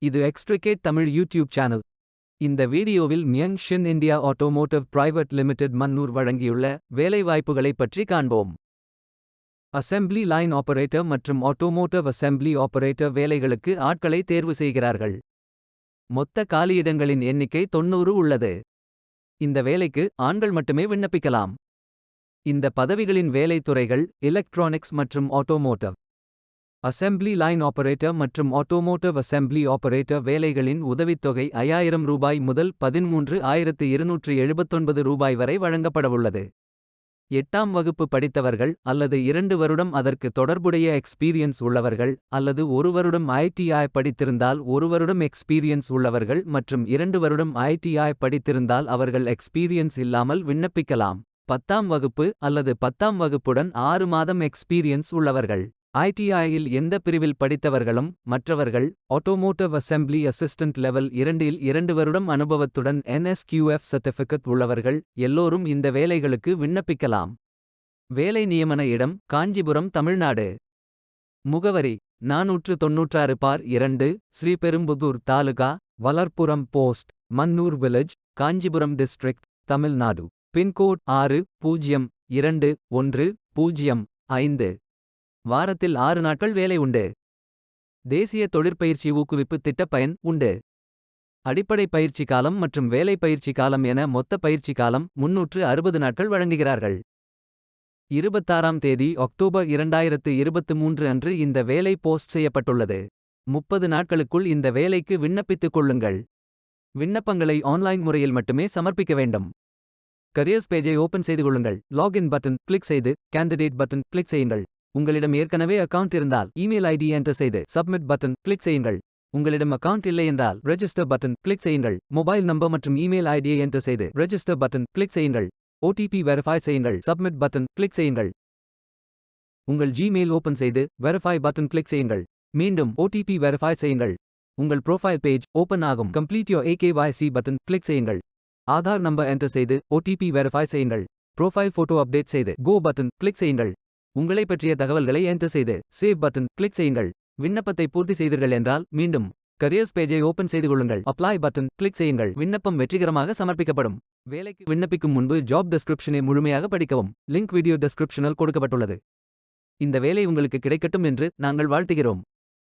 இது extricate Tamil YouTube channel. இந்த வீடியோவில் Myoung Shin India automotive private limited Mannur வழங்கியுள்ள வேலைவாய்ப்புகளைப் பற்றி காண்போம். அசெம்பிளி லைன் ஆபரேட்டர் மற்றும் ஆட்டோமோட்டிவ் அசெம்பிளி ஆபரேட்டர் வேலைகளுக்கு ஆட்களை தேர்வு செய்கிறார்கள். மொத்த காலியிடங்களின் எண்ணிக்கை 90 உள்ளது. இந்த வேலைக்கு ஆண்கள் மட்டுமே விண்ணப்பிக்கலாம். இந்த பதவிகளின் வேலைத் துறைகள் எலக்ட்ரானிக்ஸ் மற்றும் ஆட்டோமோட்டிவ். அசெம்பிளி லைன் ஆபரேட்டர் மற்றும் ஆட்டோமோட்டிவ் அசெம்பிளி ஆபரேட்டர் வேலைகளின் உதவித்தொகை 5000 ரூபாய் முதல் 13,279 ரூபாய் வரை வழங்கப்படவுள்ளது. 8ஆம் வகுப்பு படித்தவர்கள் அல்லது 2 வருடம் அதற்கு தொடர்புடைய எக்ஸ்பீரியன்ஸ் உள்ளவர்கள் அல்லது 1 வருடம் ITI படித்திருந்தால் 1 வருடம் எக்ஸ்பீரியன்ஸ் உள்ளவர்கள் மற்றும் 2 வருடம் ITI படித்திருந்தால் அவர்கள் எக்ஸ்பீரியன்ஸ் இல்லாமல் விண்ணப்பிக்கலாம். 10ஆம் வகுப்பு அல்லது 10ஆம் வகுப்புடன் 6 மாதம் எக்ஸ்பீரியன்ஸ் உள்ளவர்கள். ITI-இல் எந்த பிரிவில் படித்தவர்களும் மற்றவர்கள். ஆட்டோமோட்டிவ் அசெம்பிளி அசிஸ்டன்ட் லெவல் 2இல் 2 வருடம் அனுபவத்துடன் NSQF சர்டிஃபிகேட் உள்ளவர்கள் எல்லோரும் இந்த வேலைகளுக்கு விண்ணப்பிக்கலாம். வேலை நியமன இடம் காஞ்சிபுரம், தமிழ்நாடு. முகவரி 496/2, Sriperumbudur taluka, Valarpuram post, Mannur village, Kanchipuram district, Tamil Nadu. Pin code 602105. வாரத்தில் 6 நாட்கள் வேலை உண்டு. தேசிய தொழிற்பயிற்சி ஊக்குவிப்பு திட்ட பயன் உண்டு. அடிப்படை பயிற்சி காலம் மற்றும் வேலை பயிற்சி காலம் என மொத்த பயிற்சி காலம் 360 நாட்கள் வழங்குகிறார்கள். 26ஆம் தேதி அக்டோபர் 2023 அன்று இந்த வேலை போஸ்ட் செய்யப்பட்டுள்ளது. 30 நாட்களுக்குள் இந்த வேலைக்கு விண்ணப்பித்துக் கொள்ளுங்கள். விண்ணப்பங்களை ஆன்லைன் முறையில் மட்டுமே சமர்ப்பிக்க வேண்டும். கரியர்ஸ் பேஜை ஓபன் செய்து கொள்ளுங்கள். லாகின் பட்டன் கிளிக் செய்து கேண்டிடேட் பட்டன் கிளிக் செய்யுங்கள். உங்களிடம் ஏற்கனவே அக்கவுண்ட் இருந்தால் இமெயில் ஐடி என்டர் செய்து சப்மிட் பட்டன் கிளிக் செய்யுங்கள். உங்களிடம் அக்கவுண்ட் இல்லை என்றால் ரெஜிஸ்டர் பட்டன் கிளிக் செய்யுங்கள். மொபைல் நம்பர் மற்றும் இமெயில் ஐடியை என்டர் செய்து ரெஜிஸ்டர் பட்டன் கிளிக் செய்யுங்கள். OTP வெரிஃபை செய்யுங்கள். சப்மிட் பட்டன் கிளிக் செய்யுங்கள். உங்கள் ஜிமெயில் ஓபன் செய்து வெரிஃபை பட்டன் கிளிக் செய்யுங்கள். மீண்டும் OTP வெரிஃபை செய்யுங்கள். உங்கள் ப்ரொஃபைல் பேஜ் ஓபன் ஆகும். Complete your AKYC button click செய்யுங்கள். ஆதார் நம்பர் என்டர் செய்து OTP வெரிஃபை செய்யுங்கள். ப்ரொஃபைல் போட்டோ அப்டேட் செய்து கோ பட்டன் கிளிக் செய்யுங்கள். உங்களை பற்றிய தகவல்களை என்டர் செய்து சேவ் பட்டன் கிளிக் செய்யுங்கள். விண்ணப்பத்தை பூர்த்தி செய்தீர்கள் என்றால் மீண்டும் கரியர்ஸ் பேஜை ஓபன் செய்து கொள்ளுங்கள். அப்ளை பட்டன் கிளிக் செய்யுங்கள். விண்ணப்பம் வெற்றிகரமாக சமர்ப்பிக்கப்படும். வேலைக்கு விண்ணப்பிக்கும் முன்பு ஜாப் டெஸ்கிரிப்ஷனை முழுமையாக படிக்கவும். லிங்க் வீடியோ டெஸ்கிரிப்ஷனில் கொடுக்கப்பட்டுள்ளது. இந்த வேலை உங்களுக்கு கிடைக்கட்டும் என்று நாங்கள் வாழ்த்துகிறோம்.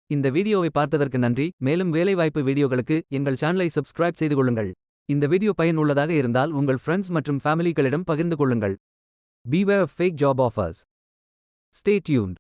இந்த வீடியோவை பார்த்ததற்கு நன்றி. மேலும் வேலைவாய்ப்பு வீடியோகளுக்கு எங்கள் சேனலை சப்ஸ்கிரைப் செய்து கொள்ளுங்கள். இந்த வீடியோ பயன் உள்ளதாக இருந்தால் உங்கள் ஃப்ரெண்ட்ஸ் மற்றும் ஃபேமிலிகளிடம் பகிர்ந்து கொள்ளுங்கள். Beware of fake job offers. Stay tuned.